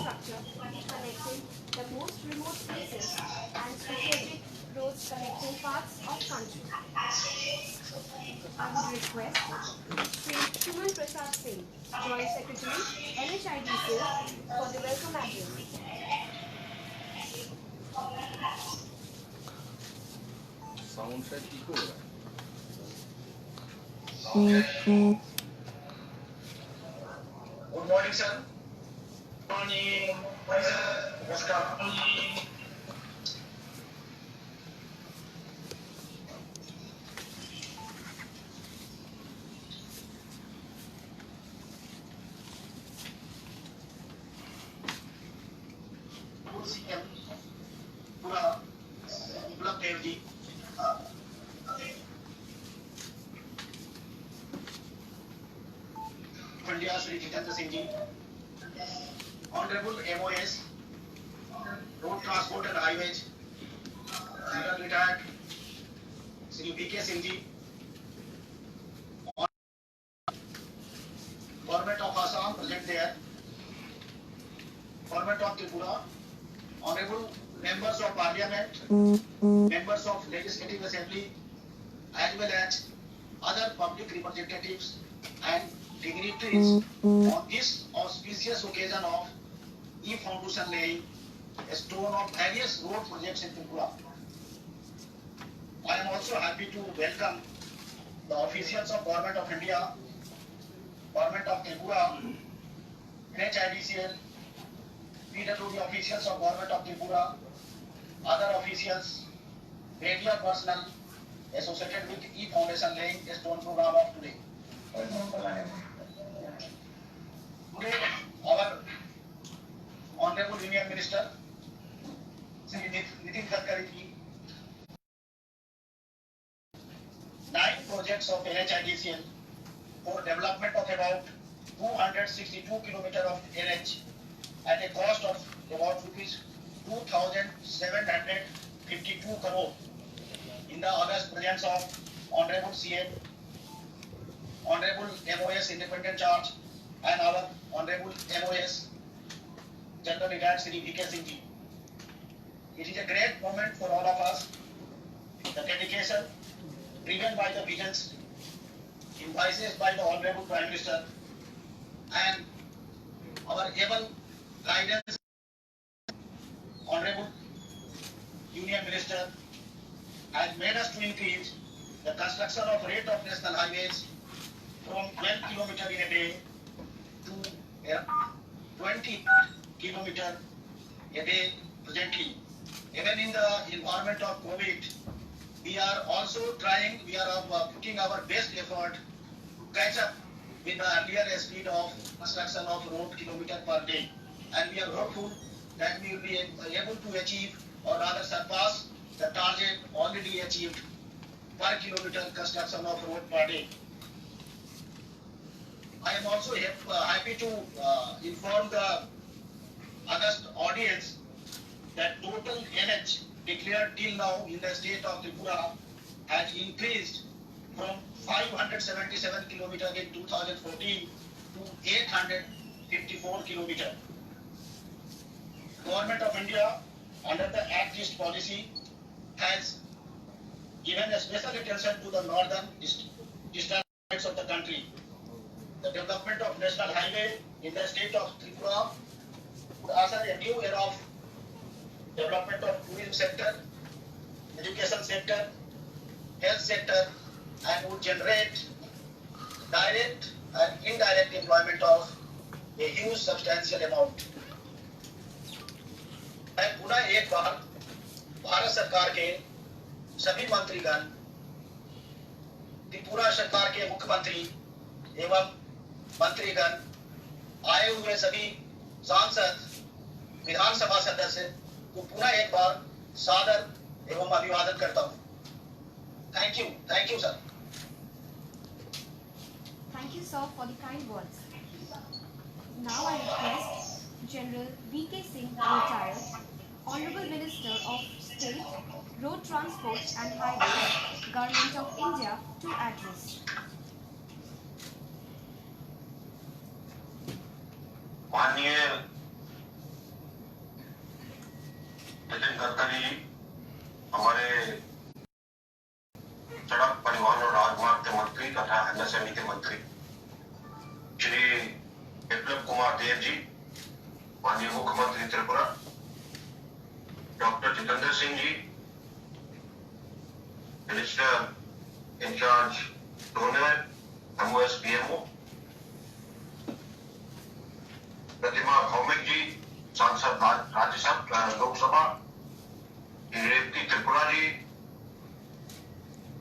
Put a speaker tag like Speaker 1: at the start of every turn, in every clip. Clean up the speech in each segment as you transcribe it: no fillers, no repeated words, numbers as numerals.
Speaker 1: infrastructure connecting the most remote places and strategic roads connecting parts of country. I would request Sri Shuman Prasad Singh, Joint Secretary, NHIDCL, for the welcome address.
Speaker 2: Sound शायद eco हो रहा है।
Speaker 3: Good morning, sir. Morning. Namaskar. CM पूरा Dev ji Pandya Shri Jitendra Singh ji Honorable MOS Road Transport and Highways Retired Sri BK Singh ji Government of Assam present there Government of Tripura Honorable Members of Parliament Members of Legislative Assembly as well as other public representatives and dignitaries on this auspicious occasion of e-foundation laying a stone of various road projects in Tripura. I am also happy to welcome the officials of Government of India, Government of Tripura, NHIDCL, PWD officials of Government of Tripura, other officials, media personnel associated with e-foundation laying a stone program of today. Today, our Honorable Union Minister, Sri Nitin Gadkari ji, 9 projects of NHIDCL for development of about 262 km of NH at a cost of about rupees 2,752 crore in the august presence of Honorable CM, Honorable MOS Independent Charge and our Honorable MOS General Retired Sri BK Singh ji. It is a great moment for all of us. The dedication driven by the visions envisaged by the Honorable Prime Minister and our able guidance Honorable Union Minister has made us to increase the construction of rate of national highways from 12 km in a day to 20 km a day presently. Even in the environment of COVID, we are also trying, we are putting our best effort to catch up with the earlier speed of construction of road kilometer per day. And we are hopeful that we will be able to achieve or rather surpass the target already achieved per kilometer construction of road per day. I am also happy to inform the August audience that total NH declared till now in the state of Tripura has increased from 577 km in 2014 to 854 km. Government of India under the Act East policy has given a special attention to the northern districts of the country. The development of national highway in the state of Tripura would usher a new era of development of tourism sector, education sector, health sector, and would generate direct and indirect employment of a huge substantial amount. मैं पुनः एक बार भारत सरकार के सभी मंत्रीगण, त्रिपुरा सरकार के मुख्यमंत्री एवं मंत्रीगण, आए हुए सभी सांसद, विधानसभा सदस्य को पुनः एक बार सादर एवं अभिवादन करता हूं। Thank you sir.
Speaker 1: Thank you, sir, for the kind words. Now I request General BK Singh, retired, Honorable Minister of State, Road Transport and Highways, Government of India, to address.
Speaker 3: माननीय
Speaker 4: नितिन गडकरी जी, हमारे सड़क परिवहन और राजमार्ग के मंत्री तथा एमएसएमई के मंत्री श्री विप्लव कुमार देव जी, माननीय मुख्यमंत्री Tripura doctor Jitendra Singh ji, minister in charge donor MOSPMO, प्रतिमा भौमिक जी, सांसद राज्यसभा लोकसभा, रेवती त्रिपुरा जी,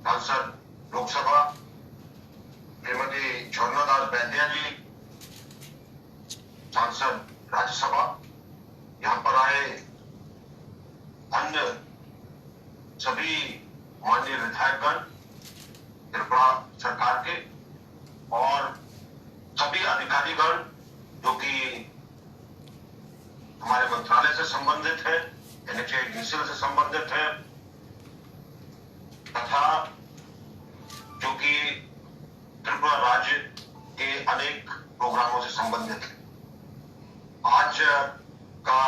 Speaker 4: सांसद लोकसभा, श्रीमती झरनादास बैद्या जी, सांसद राज्यसभा, यहाँ पर आए अन्य सभी माननीय विधायकगण त्रिपुरा सरकार के और सभी अधिकारीगण जो कि हमारे मंत्रालय से संबंधित है, NHAIDCL से संबंधित है तथा जो कि त्रिपुरा राज्य के अनेक प्रोग्रामों से संबंधित है। आज का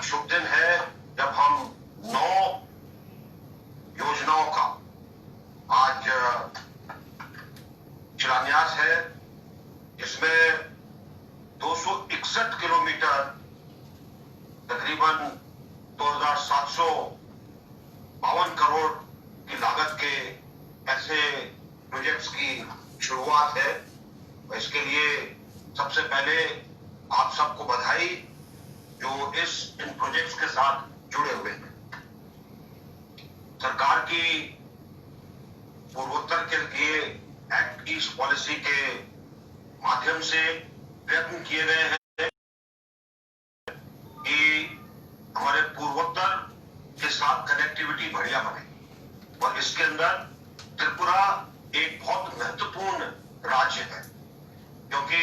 Speaker 4: शुभ दिन है जब हम 9 योजनाओं का आज शिलान्यास है, जिसमें 261 किलोमीटर तकरीबन 2752 करोड़ की लागत के ऐसे प्रोजेक्ट्स की शुरुआत है। इसके लिए सबसे पहले आप सबको बधाई जो इन प्रोजेक्ट्स के साथ जुड़े हुए हैं। सरकार की पूर्वोत्तर के लिए एक्ट ईस्ट पॉलिसी के माध्यम से प्रयत्न किए गए हैं कि हमारे पूर्वोत्तर के साथ कनेक्टिविटी बढ़िया बने और इसके अंदर त्रिपुरा एक बहुत महत्वपूर्ण राज्य है, क्योंकि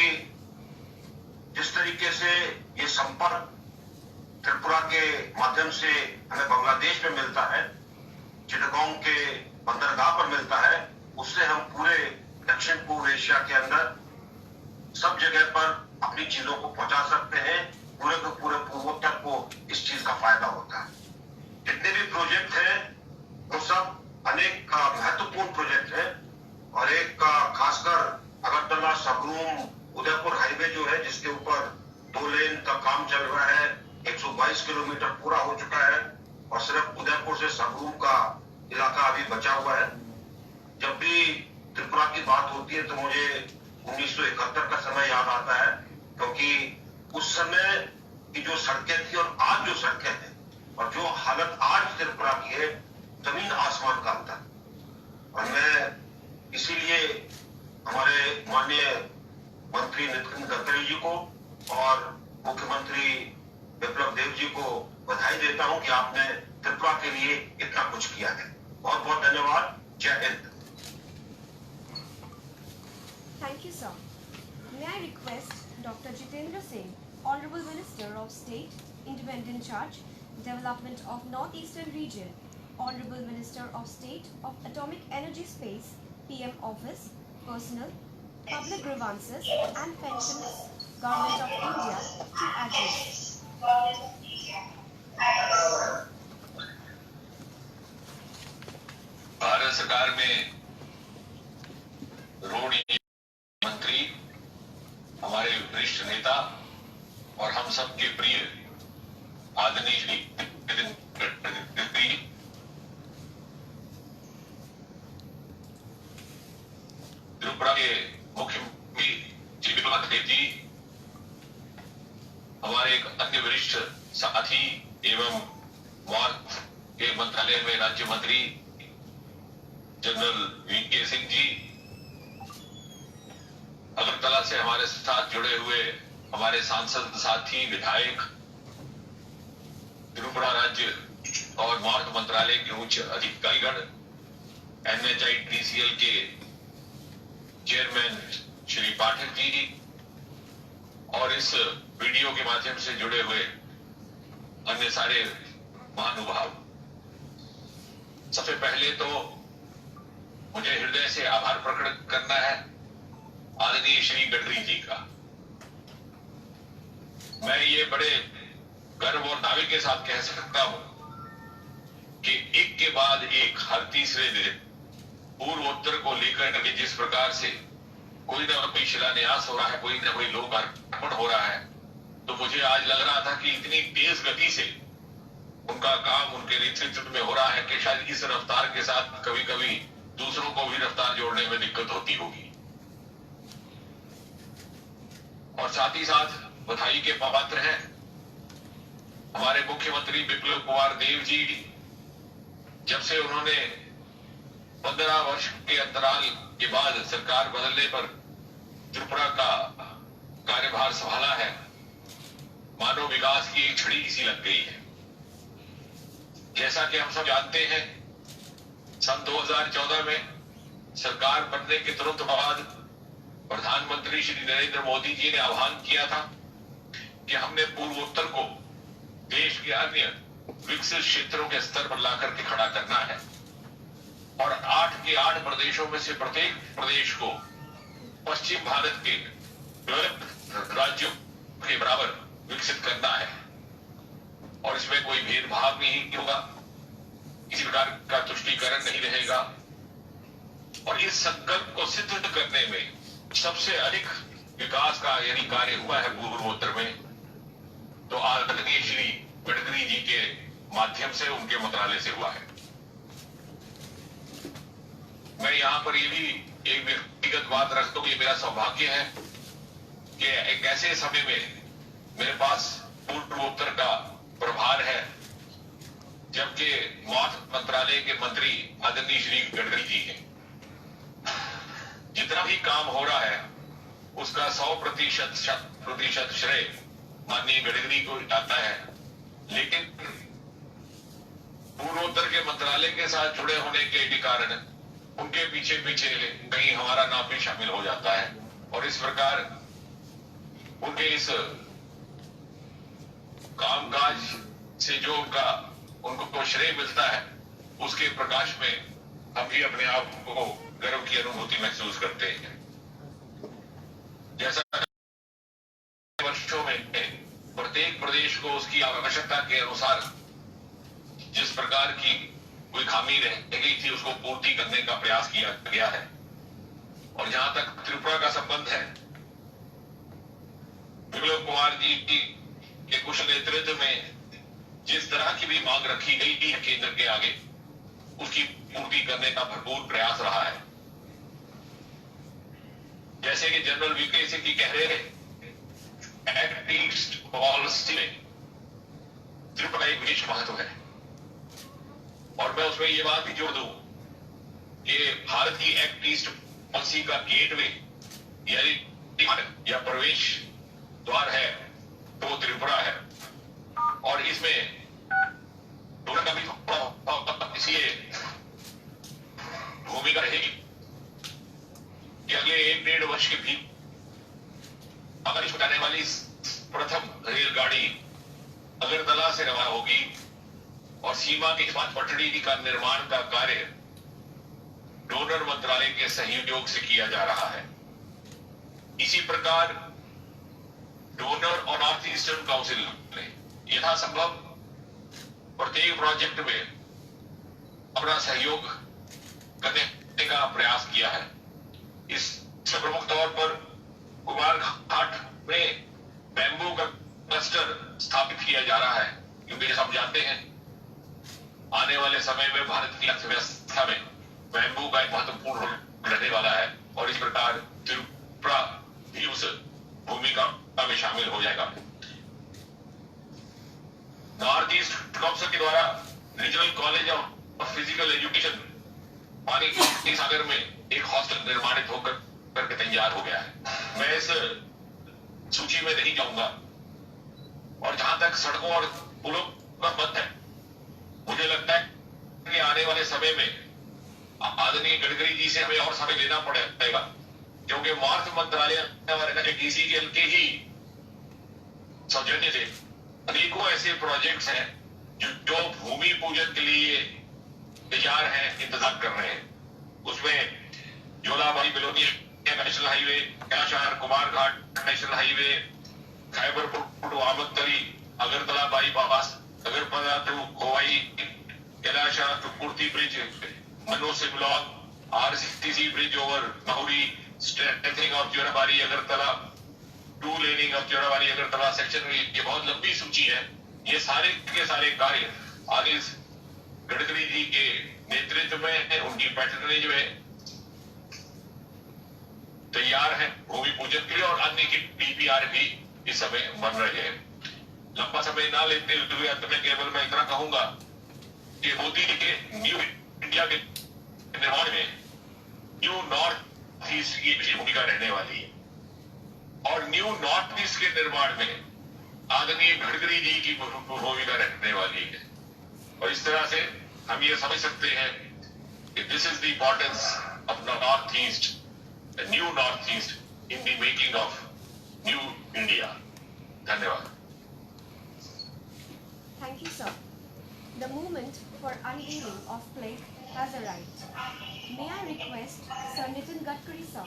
Speaker 4: जिस तरीके से ये संपर्क त्रिपुरा के माध्यम से हमें बांग्लादेश में मिलता है, चिटागोंग के बंदरगाह पर मिलता है, उससे हम पूरे दक्षिण पूर्व एशिया के अंदर सब जगह पर अपनी चीजों को पहुंचा सकते हैं। पूरे के पूरे पूर्वोत्तर को इस चीज का फायदा होता है। जितने भी प्रोजेक्ट हैं वो सब अनेक महत्वपूर्ण प्रोजेक्ट हैं और एक खासकर अगरतला सबरूम उदयपुर हाईवे जो है, जिसके ऊपर 2 लेन का काम चल रहा है, 122 किलोमीटर पूरा हो चुका है और सिर्फ उदयपुर से सबरूम का इलाका अभी बचा हुआ है। जब भी त्रिपुरा की बात होती है तो मुझे 1971 का समय याद आता है, क्योंकि उस समय की जो सड़कें थी और आज जो सड़कें हैं और जो हालत आज त्रिपुरा की है, जमीन आसमान का अंतर। और मैं इसीलिए हमारे माननीय मंत्री नितिन गडकरी जी को और मुख्यमंत्री विप्लव देव जी को बधाई देता हूं कि आपने त्रिपुरा के लिए इतना कुछ किया है। बहुत बहुत धन्यवाद। जय Hind.
Speaker 1: Thank you, sir. May I request Dr. Jitendra Singh, Honorable Minister of State, Independent Charge, Development of Northeastern Region, Honorable Minister of State of Atomic Energy Space, PM Office, Personal, Public Grievances and Pensions, Government of India to address.
Speaker 4: Bharat सरकार में road मंत्री, हमारे वरिष्ठ नेता और हम सबके प्रिय आदरणीय श्री नितिन गडकरी, त्रिपुरा के मुख्यमंत्री श्री विप्लव देव जी, हमारे एक अन्य वरिष्ठ साथी एवं मार्ग के मंत्रालय में राज्य मंत्री जनरल VK सिंह जी, अगरतला से हमारे साथ जुड़े हुए हमारे सांसद साथी विधायक, त्रिपुरा राज्य और मार्ग मंत्रालय के उच्च अधिकारीगण, NHAIDCL के चेयरमैन श्री पाठक जी और इस वीडियो के माध्यम से जुड़े हुए अन्य सारे महानुभाव। सबसे पहले तो मुझे हृदय से आभार प्रकट करना है आदरणीय श्री गडकरी जी का। मैं ये बड़े गर्व और दावे के साथ कह सकता हूं कि एक के बाद एक हर तीसरे दिन पूर्वोत्तर को लेकर के जिस प्रकार से कोई ना कोई शिलान्यास हो रहा है, कोई ना कोई लोकार्पण हो रहा है, तो मुझे आज लग रहा था कि इतनी तेज गति से उनका काम उनके नेतृत्व में हो रहा है कि शायद इस रफ्तार के साथ कभी कभी दूसरों को भी रफ्तार जोड़ने में दिक्कत होती होगी। और साथ ही साथ बधाई के पात्र हैं हमारे मुख्यमंत्री बिप्लब कुमार देव जी। जब से उन्होंने 15 वर्ष के अंतराल के बाद सरकार बदलने पर त्रिपुरा का कार्यभार संभाला है, मानव विकास की एक छड़ी सी लग गई है। जैसा कि हम सब जानते हैं, सन 2014 में सरकार बनने के तुरंत बाद प्रधानमंत्री श्री नरेंद्र मोदी जी ने आह्वान किया था कि हमने पूर्वोत्तर को देश के अन्य विकसित क्षेत्रों के स्तर पर लाकर के खड़ा करना है और 8 के 8 प्रदेशों में से प्रत्येक प्रदेश को पश्चिम भारत के राज्यों के बराबर विकसित करना है और इसमें कोई भेदभाव नहीं होगा, किसी प्रकार का तुष्टीकरण नहीं रहेगा। और इस संकल्प को सिद्ध करने में सबसे अधिक विकास का यदि कार्य हुआ है पूर्वोत्तर में, तो आदरणीय श्री गडकरी जी के माध्यम से, उनके मंत्रालय से हुआ है। मैं यहां पर ये भी एक व्यक्तिगत बात रखता हूं कि मेरा सौभाग्य है कि एक ऐसे समय में मेरे पास पूर्वोत्तर का प्रभार है जबकि मौत मंत्रालय के मंत्री आदरणीय श्री गडकरी जी हैं। जितना भी काम हो रहा है उसका 100% श्रेय माननीय गडकरी को जाता है, लेकिन पूर्वोत्तर के मंत्रालय के साथ जुड़े होने के कारण उनके पीछे पीछे कहीं हमारा नाम भी शामिल हो जाता है और इस प्रकार उनके इस कामकाज से जो उनको श्रेय मिलता है उसके प्रकाश में हम भी अपने आप को गर्व की अनुभूति महसूस करते हैं। जैसा वर्षों में प्रत्येक प्रदेश को उसकी आवश्यकता के अनुसार जिस प्रकार की कोई खामी रह गई थी उसको पूर्ति करने का प्रयास किया गया है। और जहां तक त्रिपुरा का संबंध है, बिप्लब कुमार जी के कुशल नेतृत्व में जिस तरह की भी मांग रखी गई है केंद्र के आगे, उसकी पूर्ति करने का भरपूर प्रयास रहा है। जैसे कि जनरल वीके सिंह जी कह रहे हैं, एक्ट ईस्ट पॉलिसी में त्रिपुरा एक विशेष महत्व है और मैं उसमें ये बात भी जोड़ दूं कि भारत की एक्ट ईस्ट पॉलिसी का गेटवे या प्रवेश द्वार है तो त्रिपुरा है और इसमें डोनर का भी थोड़ा इसलिए भूमिका रहेगी कि अगले 1-1.5 वर्ष के भी अगर इसमें जाने वाली प्रथम रेलगाड़ी अगरतला से रवाना होगी और सीमा के 5 पटड़ी का निर्माण का कार्य डोनर मंत्रालय के सहयोग से किया जा रहा है। इसी प्रकार डोनर और नॉर्थ ईस्टर्न काउंसिल ने यथासंभव प्रत्येक प्रोजेक्ट में अपना सहयोग करने का प्रयास किया है। इस प्रमुख तौर पर कुमार घाट में बैम्बू का क्लस्टर स्थापित किया जा रहा है क्योंकि जैसा हम जानते हैं आने वाले समय में भारत की अर्थव्यवस्था में बैम्बू का एक महत्वपूर्ण रोल रहने वाला है और इस प्रकार त्रिपुरा भी उस भूमिका में शामिल हो जाएगा। नॉर्थ ईस्ट काउंसिल के द्वारा regional college of physical education पानी सागर में एक हॉस्टल निर्माणित होकर करके तैयार हो गया है। मैं इस सूची में नहीं जाऊंगा और जहां तक सड़कों और पुलों का मत है, मुझे लगता है कि आने वाले समय में आदरणीय गडकरी जी से हमें और समय लेना पड़ेगा क्योंकि मार्ग मंत्रालय डीसीएल के ही सौजन्य से अनेकों ऐसे प्रोजेक्ट्स हैं जो भूमि पूजन के लिए तैयार हैं, इंतजार कर रहे हैं। उसमें Jolaibari Belonia national highway, Kailashahar Kumarghat national highway, खैबर आमदतली, Agartala bypass, Agartala to Khowai, Kailash
Speaker 5: Banno Simlon, RCTC bridge over Mahuri, strengthening of Jorabari Agartala, two laning of Jorabari Agartala section में ये बहुत लंबी सूची है। ये सारे के सारे कार्य आगे गडकरी जी के नेतृत्व में उनकी पैटर्नेज में तैयार है भूमि पूजन के लिए, और अन्य की PPR भी इस समय बन रहे हैं। लंबा समय ना लेते हुए अंत में केवल मैं इतना कहूंगा कि मोदी के न्यू इंडिया के निर्माण में न्यू नॉर्थ ईस्ट की भी भूमिका रहने वाली है, और न्यू नॉर्थ ईस्ट के निर्माण में आदरणीय गडकरी जी की भूमिका रहने वाली है। और इस तरह से हम ये समझ सकते हैं कि this is the importance of north east, the new north east in the making of new India. धन्यवाद।
Speaker 1: Thank you, sir. The moment for unveiling of plaque has arrived. May I request Sir Nitin Gadkari, sir,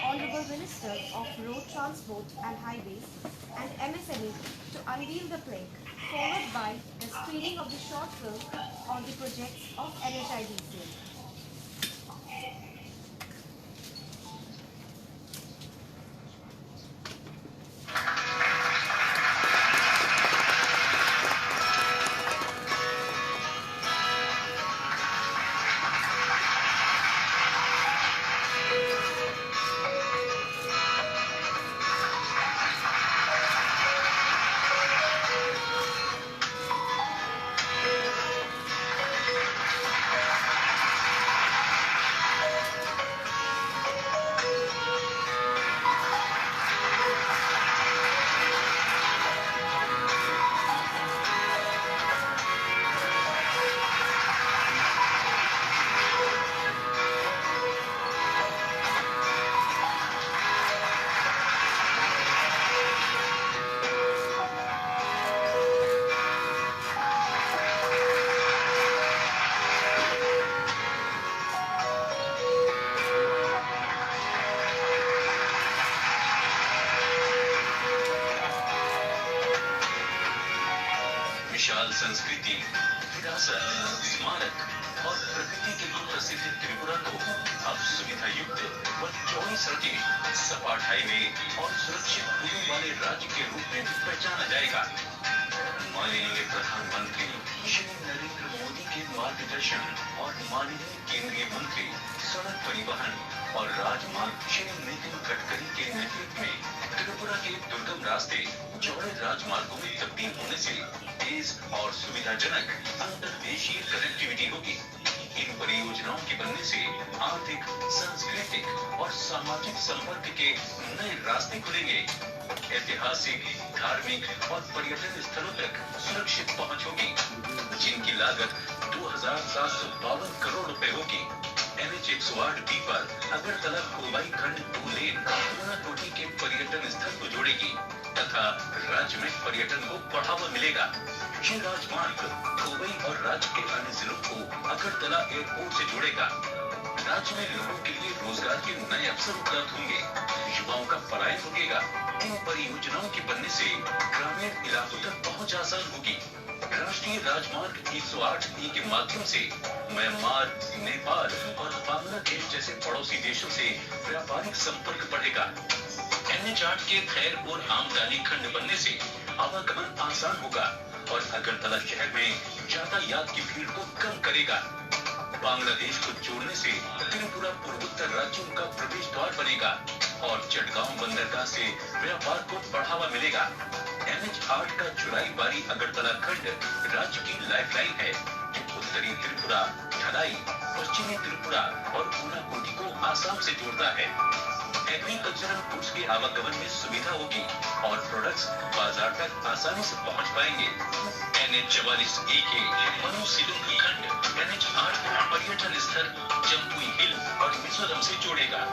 Speaker 1: Honorable Minister of Road Transport and Highways and MSME, to unveil the plaque, followed by the screening of the short film on the projects of NHIDCL.
Speaker 5: विशाल संस्कृति, विरासत, स्मारक और प्रकृति के लिए प्रसिद्ध त्रिपुरा को अब सुविधा युक्त व चौड़ी सड़कें, सपाट हाईवे और सुरक्षित पुलों वाले राज्य के रूप में पहचाना जाएगा। माननीय प्रधानमंत्री श्री नरेंद्र मोदी के मार्गदर्शन और माननीय केंद्रीय मंत्री सड़क परिवहन और राजमार्ग श्री नितिन गडकरी के नेतृत्व में त्रिपुरा के दुर्गम रास्ते चौड़े राजमार्गों में तब्दील होने से तेज और सुविधाजनक अंतर्देशीय कनेक्टिविटी होगी। इन परियोजनाओं के बनने से आर्थिक, सांस्कृतिक और सामाजिक संपर्क के नए रास्ते खुलेंगे। ऐतिहासिक, धार्मिक और पर्यटन स्थलों तक सुरक्षित पहुंच होगी, जिनकी लागत 2,752 करोड़ रुपए होगी। NH 108B पर अगरतला कोबाई खंड 2 लेन पूर्णाकोटि के पर्यटन स्थल को जोड़ेगी तथा राज्य में पर्यटन को बढ़ावा मिलेगा। ये राजमार्ग कोबाई और राज्य के अन्य जिलों को अगरतला एयरपोर्ट से जोड़ेगा। राज्य में लोगों के लिए रोजगार के नए अवसर उपलब्ध होंगे, युवाओं का पलायन रुकेगा। इन परियोजनाओं के बनने से ग्रामीण इलाकों तक पहुंच आसान होगी। राष्ट्रीय राजमार्ग 108B के माध्यम से म्यांमार, नेपाल और बांग्लादेश जैसे पड़ोसी देशों से व्यापारिक संपर्क बढ़ेगा। NH 8 के खैरपुर आमदनी खंड बनने से आवागमन आसान होगा और अगरतला शहर में यातायात की भीड़ को कम करेगा। बांग्लादेश को जोड़ने से त्रिपुरा पूर्वोत्तर राज्यों का प्रवेश द्वार बनेगा और चटगांव बंदरगाह से व्यापार को बढ़ावा मिलेगा। NH 8 का चुराई बारी अगरतला खंड राज्य की लाइफलाइन है, जो उत्तरी त्रिपुरा, ढलाई, पश्चिमी त्रिपुरा और ऊनाकोटी को आसाम से जोड़ता है। एग्रीकल्चरल गुड्स के आवागमन में सुविधा होगी और प्रोडक्ट्स बाजार तक आसानी से पहुंच पाएंगे। NH 44A के मनु सिलुंग खंड NH 8 पर्यटन स्थल जम्पुई हिल और मिजोरम से जोड़ेगा।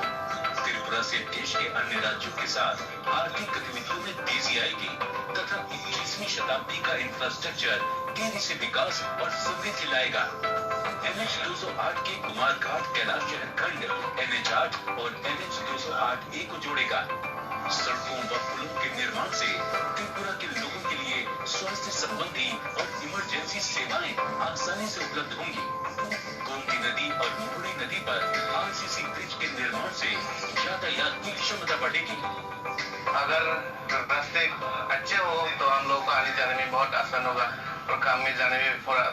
Speaker 5: त्रिपुरा से देश के अन्य राज्यों के साथ आर्थिक गतिविधियों में तेजी आएगी तथा 21वीं शताब्दी का इंफ्रास्ट्रक्चर तेजी से विकास और समृद्धि लाएगा। NH 208 के कुमारघाट कैलाश शहर खंड NH 8 और NH 208A को जोड़ेगा। सड़कों व पुलों के निर्माण से त्रिपुरा के लोगों के लिए स्वास्थ्य संबंधी और इमरजेंसी सेवाएं आसानी से उपलब्ध होंगी। गोमती नदी और मुहुरी नदी पर आरसीसी ब्रिज के निर्माण से यातायात की क्षमता बढ़ेगी।
Speaker 6: अगर रास्ते अच्छे हो तो हम लोग को आने जाने में बहुत आसान होगा और काम में जाने में थोड़ा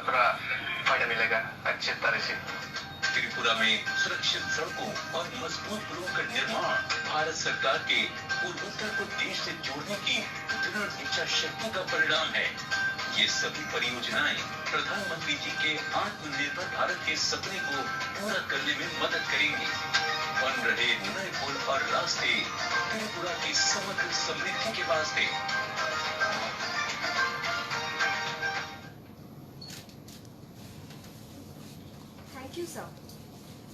Speaker 6: फायदा मिलेगा अच्छे तरह से।
Speaker 5: त्रिपुरा में सुरक्षित सड़कों और मजबूत पुलों का निर्माण भारत सरकार के पूर्वोत्तर को देश से जोड़ने की दृढ़ इच्छा शक्ति का परिणाम है। ये सभी परियोजनाएं प्रधानमंत्री जी के आत्मनिर्भर भारत के सपने को पूरा करने में मदद करेंगी। बन रहे नए पुल और रास्ते त्रिपुरा की समग्र समृद्धि के वास्ते।
Speaker 1: Thank you, sir.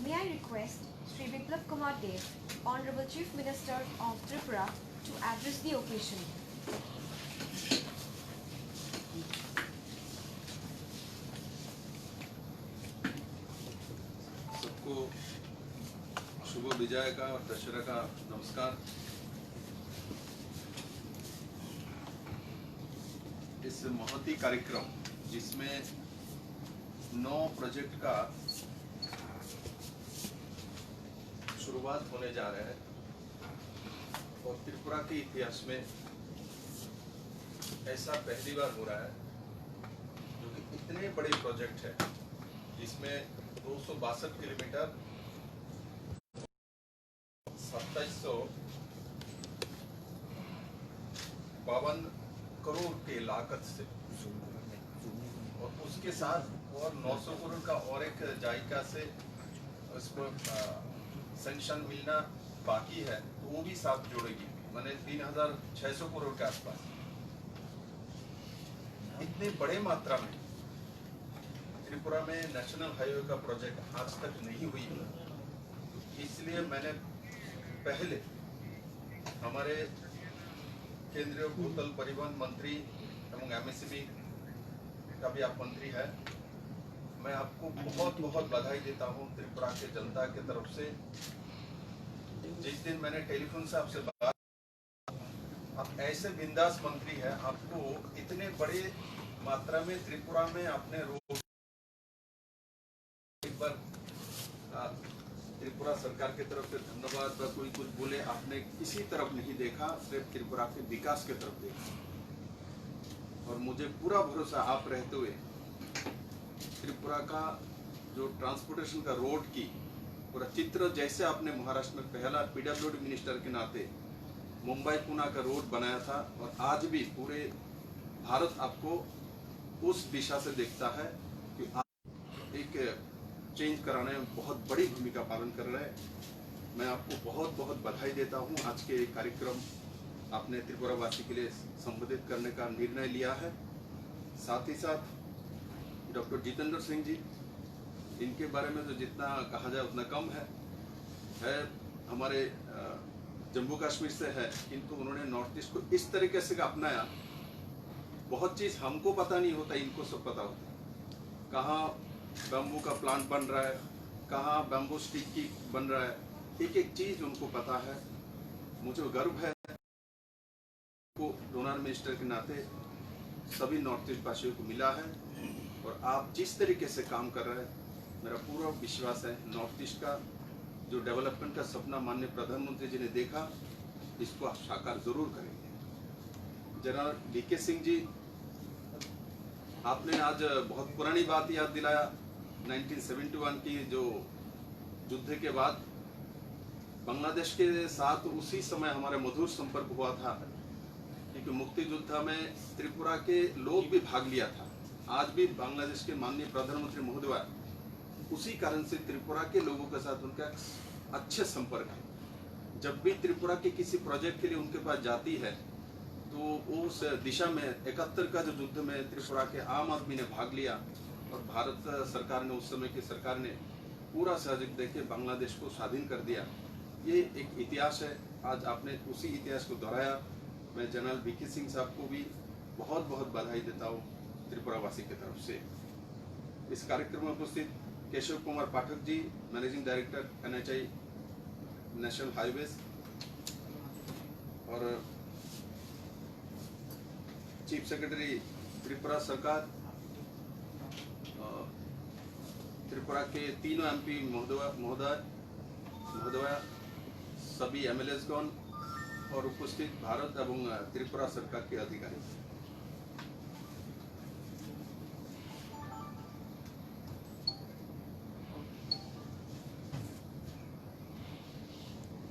Speaker 1: May I request Sri Biplab Kumar Dev, Honorable Chief Minister of Tripura, to address the occasion.
Speaker 2: सबको शुभ विजय का और दशहरा का नमस्कार। इस महती कार्यक्रम जिसमें 9 प्रोजेक्ट का शुरुआत होने जा रहा है और त्रिपुरा के इतिहास में ऐसा पहली बार हो रहा है जो कि इतने बड़े प्रोजेक्ट है जिसमें 262 किलोमीटर 2752 करोड़ के लागत से और उसके साथ और 900 करोड़ का और एक जायका से उसको सेंक्शन मिलना बाकी है तो वो भी साथ जोड़ेगी, माने 3600 करोड़ के आसपास। इतने बड़े मात्रा में त्रिपुरा में नेशनल हाईवे का प्रोजेक्ट आज तक नहीं हुई है, इसलिए मैंने पहले हमारे केंद्रीय भूतल परिवहन मंत्री एवं एमएसएमई का भी आप मंत्री है, मैं आपको बहुत बहुत बधाई देता हूं त्रिपुरा के जनता के तरफ से। जिस दिन मैंने टेलीफोन से आपसे बात, आप ऐसे बिंदास मंत्री हैं, आपको इतने बड़े मात्रा में त्रिपुरा में आपने रोड एक बार त्रिपुरा सरकार की तरफ से धन्यवाद। कोई कुछ बोले, आपने किसी तरफ नहीं देखा, सिर्फ त्रिपुरा के विकास की तरफ देखा और मुझे पूरा भरोसा आप रहते हुए त्रिपुरा का जो ट्रांसपोर्टेशन का रोड की पूरा चित्र जैसे आपने महाराष्ट्र में पहला पीडब्ल्यूडी मिनिस्टर के नाते मुंबई पुणे का रोड बनाया था और आज भी पूरे भारत आपको उस दिशा से देखता है कि आप एक चेंज कराने में बहुत बड़ी भूमिका पालन कर रहे हैं। मैं आपको बहुत बहुत बधाई देता हूं। आज के कार्यक्रम आपने त्रिपुरा वासी के लिए संबोधित करने का निर्णय लिया है। साथ ही साथ डॉक्टर जितेंद्र सिंह जी, इनके बारे में तो जितना कहा जाए उतना कम है हमारे जम्मू कश्मीर से है, किंतु उन्होंने नॉर्थ ईस्ट को इस तरीके से अपनाया। बहुत चीज़ हमको पता नहीं होता, इनको सब पता होता है। कहाँ बैम्बू का प्लांट बन रहा है, कहाँ बैम्बू स्टिक की बन रहा है, एक एक चीज़ उनको पता है। मुझे गर्व है को डोनर मिनिस्टर के नाते सभी नॉर्थ ईस्ट वासियों को मिला है और आप जिस तरीके से काम कर रहे हैं, मेरा पूरा विश्वास है नॉर्थ ईस्ट का जो डेवलपमेंट का सपना माननीय प्रधानमंत्री जी ने देखा, इसको आप साकार जरूर करेंगे। जनरल डीके सिंह जी, आपने आज बहुत पुरानी बात याद दिलाया। 1971 की जो युद्ध के बाद बांग्लादेश के साथ उसी समय हमारा मधुर संपर्क हुआ था, क्योंकि मुक्ति युद्ध में त्रिपुरा के लोग भी भाग लिया था। आज भी बांग्लादेश के माननीय प्रधानमंत्री महोदय उसी कारण से त्रिपुरा के लोगों के साथ उनका अच्छे संपर्क है। जब भी त्रिपुरा के किसी प्रोजेक्ट के लिए उनके पास जाती है तो उस दिशा में 71 का जो युद्ध में त्रिपुरा के आम आदमी ने भाग लिया और भारत सरकार ने, उस समय की सरकार ने पूरा सहयोग देके बांग्लादेश को स्वाधीन कर दिया। ये एक इतिहास है, आज आपने उसी इतिहास को दोहराया। मैं जनरल वीके सिंह साहब को भी बहुत बहुत बधाई देता हूँ त्रिपुरा वासी की तरफ से। इस कार्यक्रम में उपस्थित Keshav Kumar Pathak ji, managing director NHAI national highways, और चीफ सेक्रेटरी त्रिपुरा सरकार त्रिपुरा के तीनों MP महोदय, सभी MLAs गण और उपस्थित भारत एवं त्रिपुरा सरकार के अधिकारी,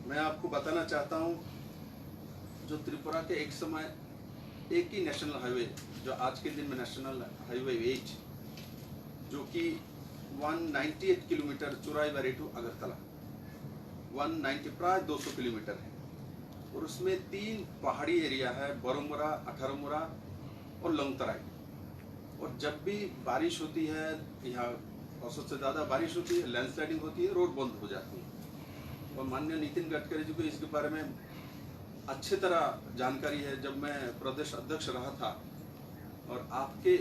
Speaker 2: मैं आपको बताना चाहता हूं, जो त्रिपुरा के एक समय एक ही नेशनल हाईवे, जो आज के दिन में नेशनल हाईवे 8, जो कि 198 किलोमीटर चुराईबारी टू अगरतला, 190 प्राय 200 किलोमीटर है, और उसमें 3 पहाड़ी एरिया है, बरोमुरा, अठारमुरा और लंगतराई। और जब भी बारिश होती है, यहाँ औसत से ज़्यादा बारिश होती है, लैंडस्लाइडिंग होती है, रोड बंद हो जाती है। और माननीय नितिन गडकरी जी को इसके बारे में अच्छी तरह जानकारी है। जब मैं प्रदेश अध्यक्ष रहा था और आपके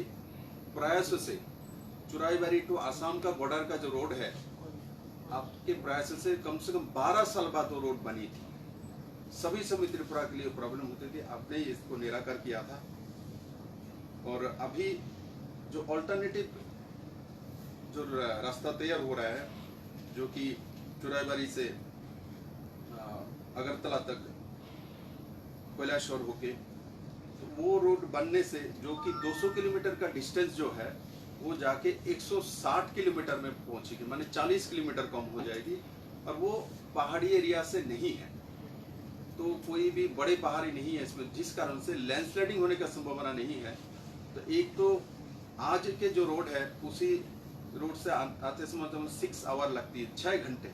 Speaker 2: प्रयास से चुराईबारी टू आसाम का बॉर्डर का जो रोड है, आपके प्रयास से कम 12 साल बाद वो रोड बनी थी। सभी समय त्रिपुरा के लिए प्रॉब्लम होती थी, आपने इसको निराकार किया था। और अभी जो ऑल्टरनेटिव जो रास्ता तैयार हो रहा है, जो कि चुराईबारी से अगरतला तक कैलाशौर होके, तो वो रोड बनने से जो कि 200 किलोमीटर का डिस्टेंस जो है वो जाके 160 किलोमीटर में पहुंचेगी, माने 40 किलोमीटर कम हो जाएगी। और वो पहाड़ी एरिया से नहीं है, तो कोई भी बड़े पहाड़ी नहीं है इसमें, जिस कारण से लैंडस्लाइडिंग होने का संभावना नहीं है। तो एक तो आज के जो रोड है, उसी रोड से आते समय तो 6 आवर लगती है, 6 घंटे।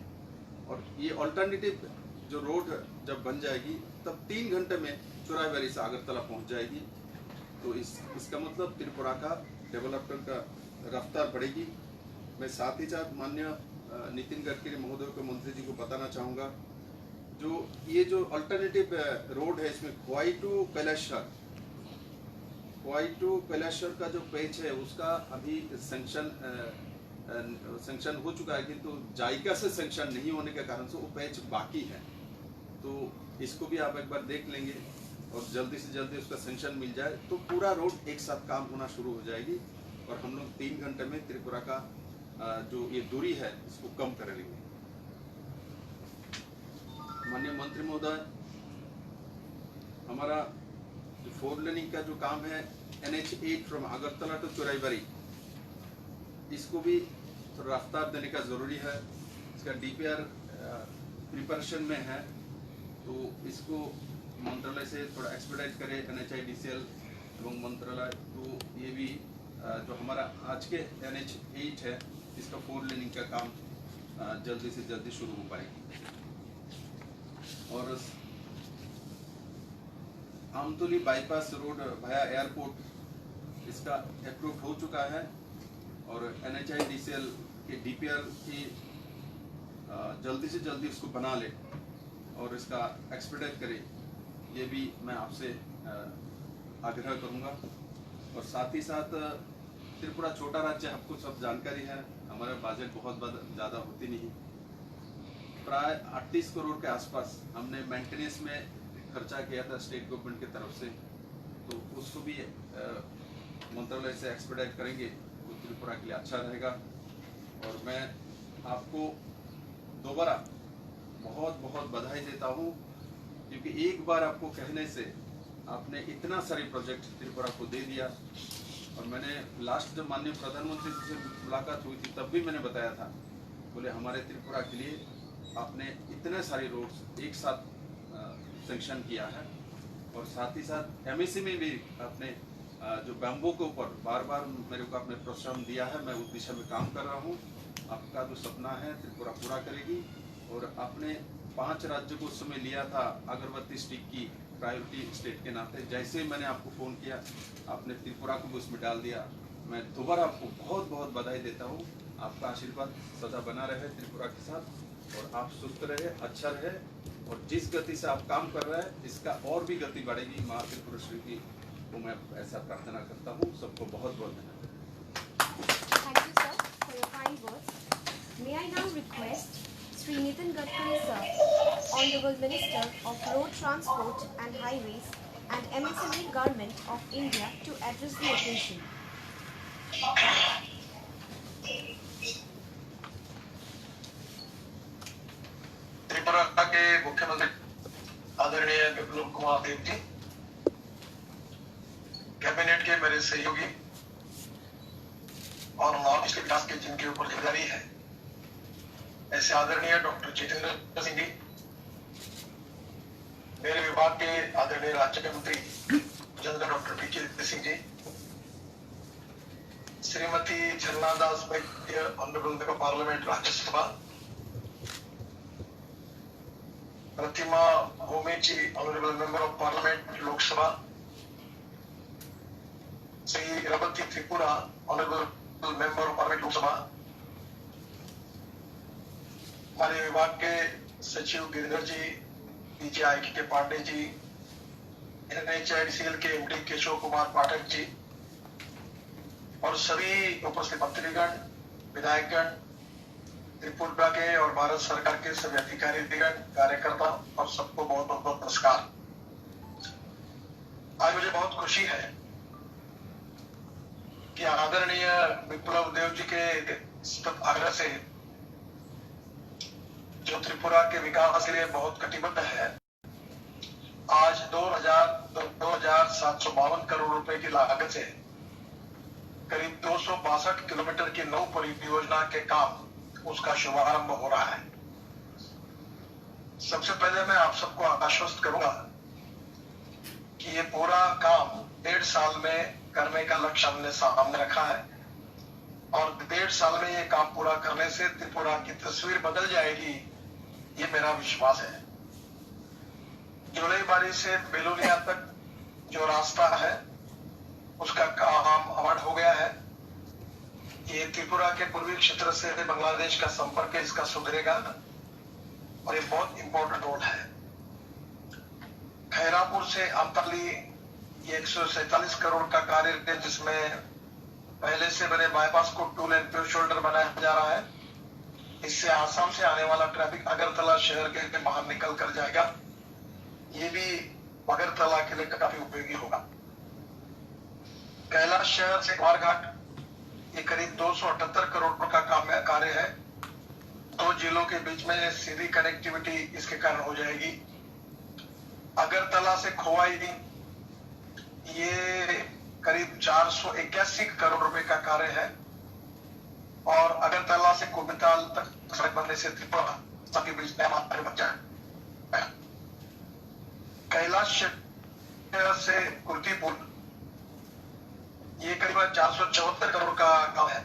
Speaker 2: और ये ऑल्टरनेटिव जो रोड जब बन जाएगी तब 3 घंटे में चुराईबारी से अगरतला पहुंच जाएगी। तो इसका मतलब त्रिपुरा का डेवलपमेंट का रफ्तार बढ़ेगी। मैं साथ ही साथ माननीय नितिन गडकरी महोदय को, मंत्री जी को बताना चाहूँगा, जो ये जो अल्टरनेटिव रोड है, इसमें खोवाई टू कैलाशर का जो पैच है उसका अभी सैंक्शन हो चुका है, किंतु जायका से सैंक्शन नहीं होने के कारण से वो पैच बाकी है। तो इसको भी आप एक बार देख लेंगे और जल्दी से जल्दी उसका सैंक्शन मिल जाए तो पूरा रोड एक साथ काम होना शुरू हो जाएगी और हम लोग 3 घंटे में त्रिपुरा का जो ये दूरी है इसको कम कर लेंगे। माननीय मंत्री महोदय, हमारा जो 4 लेनिंग का जो काम है NH8 फ्रॉम अगरतला टू चुराईबारी, इसको भी थोड़ा रफ्तार देने का जरूरी है। इसका DPR प्रिपरेशन में है, तो इसको मंत्रालय से थोड़ा एक्सपेडाइट करे NHIDCL एवं मंत्रालय। तो ये भी जो हमारा आज के NH8 है, इसका 4 लेनिंग का काम जल्दी से जल्दी शुरू हो पाएगी। और आमतौली बाईपास रोड भाया एयरपोर्ट, इसका अप्रूव हो चुका है और NHIDCL के DPR की जल्दी से जल्दी उसको बना ले और इसका एक्सपेडाइट करे, ये भी मैं आपसे आग्रह करूंगा। और साथ ही साथ त्रिपुरा छोटा राज्य, आपको सब जानकारी है, हमारा बजट बहुत ज़्यादा होती नहीं, प्राय 38 करोड़ के आसपास हमने मेंटेनेंस में खर्चा किया था स्टेट गवर्नमेंट की तरफ से। तो उसको भी मंत्रालय से एक्सपेडाइट करेंगे तो त्रिपुरा के लिए अच्छा रहेगा। और मैं आपको दोबारा बहुत बहुत बधाई देता हूँ, क्योंकि एक बार आपको कहने से आपने इतना सारे प्रोजेक्ट त्रिपुरा को दे दिया। और मैंने लास्ट जब माननीय प्रधानमंत्री जी से मुलाकात हुई थी तब भी मैंने बताया था, बोले हमारे त्रिपुरा के लिए आपने इतने सारे रोड्स एक साथ सैंक्शन किया है। और साथ ही साथ MSC में भी आपने जो बैम्बो के ऊपर बार बार मेरे को आपने प्रोत्साहन दिया है, मैं उस दिशा में काम कर रहा हूँ। आपका जो सपना है त्रिपुरा पूरा करेगी। और आपने 5 राज्यों को उस समय लिया था अगरबत्ती स्टिक की प्रायोरिटी स्टेट के नाते, जैसे ही मैंने आपको फ़ोन किया आपने त्रिपुरा को भी उसमें डाल दिया। मैं दोबारा आपको बहुत बहुत बधाई देता हूँ। आपका आशीर्वाद सदा बना रहे त्रिपुरा के साथ और आप सुस्त रहे, अच्छा रहे। और जिस गति से आप काम कर रहे हैं इसका और भी गति बढ़ेगी, माँ त्रिपुरेश्वरी की को मैं ऐसा प्रार्थना करता हूँ। सबको बहुत बहुत धन्यवाद।
Speaker 1: Thank you, sir, for your kind words. May I now request Sri Nitin Gadkari, sir, Honorable Minister of Road Transport and Highways and MSME Government of India to address the occasion.
Speaker 3: Kumar Dev ji, cabinet के मेरे सहयोगी और north east के विकास के जिनके ऊपर जिम्मेदारी है, ऐसे आदरणीय डॉक्टर जितेंद्र सिंह जी, मेरे विभाग के आदरणीय राज्य मंत्री general doctor P K Singh ji, Shrimati Jharna Das Vaidya, honourable member of parliament Rajya Sabha, Pratima Bhoumik ji, honourable member of parliament Lok Sabha, Shri Rebati Tripura, honourable member of parliament Lok Sabha, हमारे विभाग के सचिव गिरिधर जी, पीजीआई के पांडे जी, NHIDCL के MD केशव कुमार पाठक जी और सभी उपस्थित मंत्रीगण, विधायकगण, त्रिपुरा के और भारत सरकार के सभी अधिकारीगण, कार्यकर्ता और सबको बहुत बहुत नमस्कार। आज मुझे बहुत खुशी है कि आदरणीय विप्लव देव जी के आग्रह से, जो त्रिपुरा के विकास के लिए बहुत कटिबद्ध है, आज 2,752 करोड़ रुपए की लागत से करीब 262 किलोमीटर की नौ परियोजना के काम, उसका शुभारंभ हो रहा है। सबसे पहले मैं आप सबको आश्वस्त करूंगा कि ये पूरा काम 1.5 साल में करने का लक्ष्य हमने सामने रखा है और 1.5 साल में ये काम पूरा करने से त्रिपुरा की तस्वीर बदल जाएगी, ये मेरा विश्वास है। जोलेबारी से बेलोनिया तक जो रास्ता है उसका काम अवार्ड हो गया है। ये त्रिपुरा के पूर्वी क्षेत्र से बांग्लादेश का संपर्क है, इसका सुधरेगा और ये बहुत इंपॉर्टेंट रोड है। खैरापुर से अमतली ये 147 करोड़ का कार्य है, जिसमें पहले से बने बाईपास को 2 लेन पे शोल्डर बनाया जा रहा है। इससे आसाम से आने वाला ट्रैफिक अगरतला शहर के बाहर निकल कर जाएगा। ये भी अगरतला के लिए काफी उपयोगी होगा। कैलाश शहर से ग्वारघाट ये करीब 278 करोड़ का कार्य है। 2 जिलों के बीच में सीधी कनेक्टिविटी इसके कारण हो जाएगी। अगरतला से खोवाई ये करीब 481 करोड़ रुपए का कार्य है और अगरतला से कोबिताल तक सड़क बनने से त्रिपुरा के बीच में बच जाए। कैलाश से कुर्तीपुर ये करीब 474 करोड़ का काम है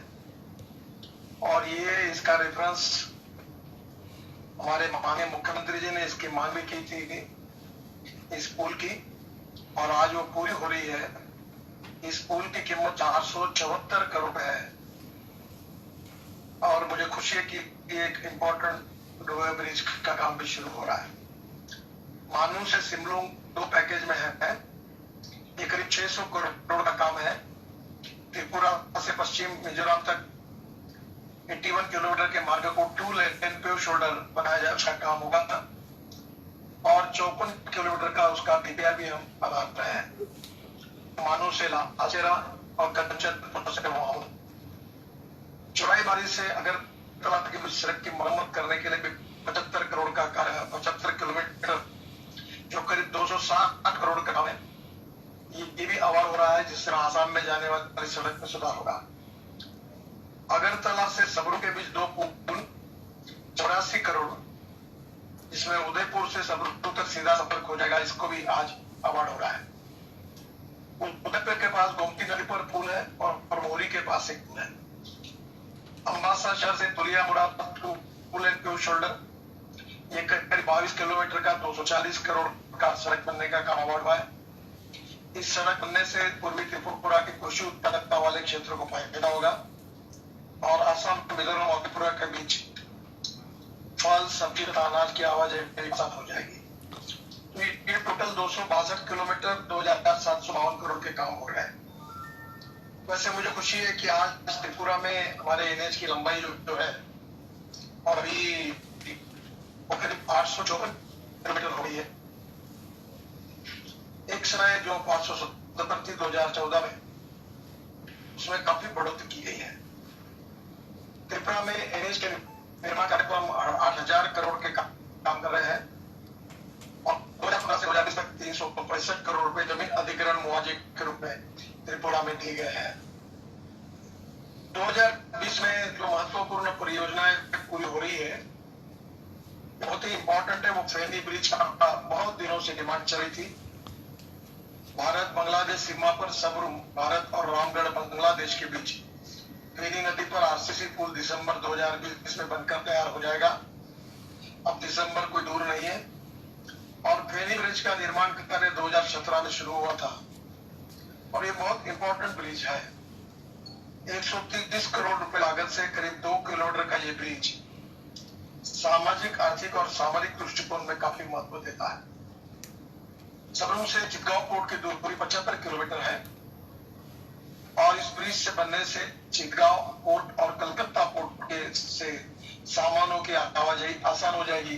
Speaker 3: और ये इसका रेफरेंस हमारे माननीय मुख्यमंत्री जी ने इसकी मांग भी की थी, इस पुल की, और आज वो पूरी हो रही है। इस पुल की कीमत 474 करोड़ है और मुझे खुशी है कि एक इंपॉर्टेंट रोड ब्रिज का काम भी शुरू हो रहा है। मानू से सिमलुंग 2 पैकेज में है। ये करीब 600 करोड़ का काम है। त्रिपुरा से पश्चिम मिजोरम तक 81 किलोमीटर के मार्ग को 2 लेन पे शोल्डर बनाया जाए, उसका काम होगा और 54 किलोमीटर का उसका DPR भी हम बना रहे हैं। मानू से लाचेरा और कंचनपुर से चौराईबारी से अगरतला तक की सड़क की मरम्मत करने के लिए 75 करोड़ का कार्य है। 75 किलोमीटर जो करीब 260 करोड़ का काम है, ये भी अवार्ड हो रहा है, जिससे आसाम में जाने वाली सड़क में सुधार होगा। अगरतला से सबरू के बीच 2 पुल 84 करोड़, जिसमें उदयपुर से सबरू तक सीधा संपर्क हो जाएगा, इसको भी आज अवार्ड हो रहा है। उदयपुर के पास गोमती नदी पर पुल है और मोरी के पास एक पुल है। अम्बासा शहर से तुलियामुड़ा पुल एंड पे शोल्डर ये करीब 22 किलोमीटर का 240 करोड़ का सड़क बनने का काम अवार्ड हुआ है। इस सड़क बनने से पूर्वी त्रिपुरा के कृषि उत्पादकता वाले क्षेत्रों को फायदा होगा और असम, मिजोरम और त्रिपुरा के बीच फल, सब्जी तथा अनाज की आवाजाही आसान हो जाएगी। तो ये टोटल 262 किलोमीटर 2,752 करोड़ के काम हो रहे हैं। वैसे मुझे खुशी है कि आज त्रिपुरा में हमारे NH की लंबाई जो है और अभी वो करीब 854 किलोमीटर हो गई है। एक समय जो 570 थी 2014 में, उसमें काफी बढ़ोतरी की गई है। त्रिपुरा में NH के निर्माण कार्य को हम 8,000 करोड़ के काम कर रहे हैं और 2015 से 2020 तक 365 करोड़ रुपए जमीन अधिग्रहण मुआवजे के रूप में त्रिपुरा में दिए गए हैं। 2020 में जो महत्वपूर्ण परियोजनाएं पूरी हो रही है, बहुत ही इंपॉर्टेंट है, वो फेनी ब्रिज का बहुत दिनों से डिमांड चल रही थी। भारत बांग्लादेश सीमा पर सबरूम भारत और रामगढ़ बांग्लादेश के बीच फेनी नदी पर आरसीसी पुल दिसंबर 2020 में बनकर तैयार हो जाएगा। अब दिसंबर कोई दूर नहीं है और फेनी ब्रिज का निर्माण कार्य 2017 में शुरू हुआ था और ये बहुत इंपॉर्टेंट ब्रिज है। 130 करोड़ रुपए लागत से करीब 2 किलोमीटर का ये ब्रिज सामाजिक, आर्थिक और सामरिक दृष्टिकोण में काफी महत्व देता है। सबरूम से चितगांव पोर्ट की दूरी 75 किलोमीटर है और इस ब्रिज से बनने से चितगांव पोर्ट और कलकत्ता पोर्ट के से सामानों की आवाजाही आसान हो जाएगी,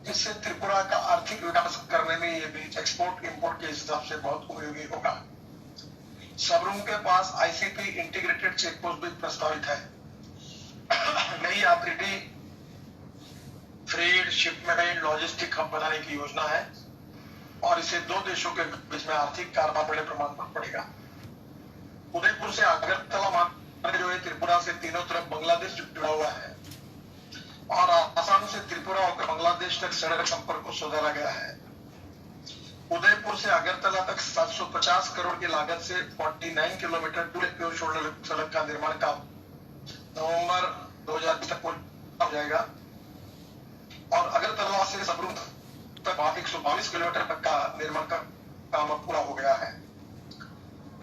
Speaker 3: जिससे त्रिपुरा का आर्थिक विकास करने में ये ब्रिज एक्सपोर्ट इंपोर्ट के हिसाब से बहुत उपयोगी होगा। सबरूम के पास आईसीपी इंटीग्रेटेड चेक पोस्ट भी प्रस्तावित है। नई यात्री फ्रेट, शिपमेंट, लॉजिस्टिक हब बनाने की योजना है और इसे दो देशों के बीच में आर्थिक कारोबार बड़े प्रमाण पर पड़ेगा। उदयपुर से अगरतला मार्ग जो है त्रिपुरा से तीनों तरफ बांग्लादेश जुड़ा हुआ है और आसाम से त्रिपुरा होकर बांग्लादेश तक सड़क संपर्क को सुधारा गया है। उदयपुर से अगरतला तक 750 करोड़ की लागत से 49 किलोमीटर प्योर शोल्डर सड़क का निर्माण काम नवंबर 2020 तक पूरा हो जाएगा और अगरतला से सबरूम तक 122 किलोमीटर तक का निर्माण का काम पूरा हो गया है।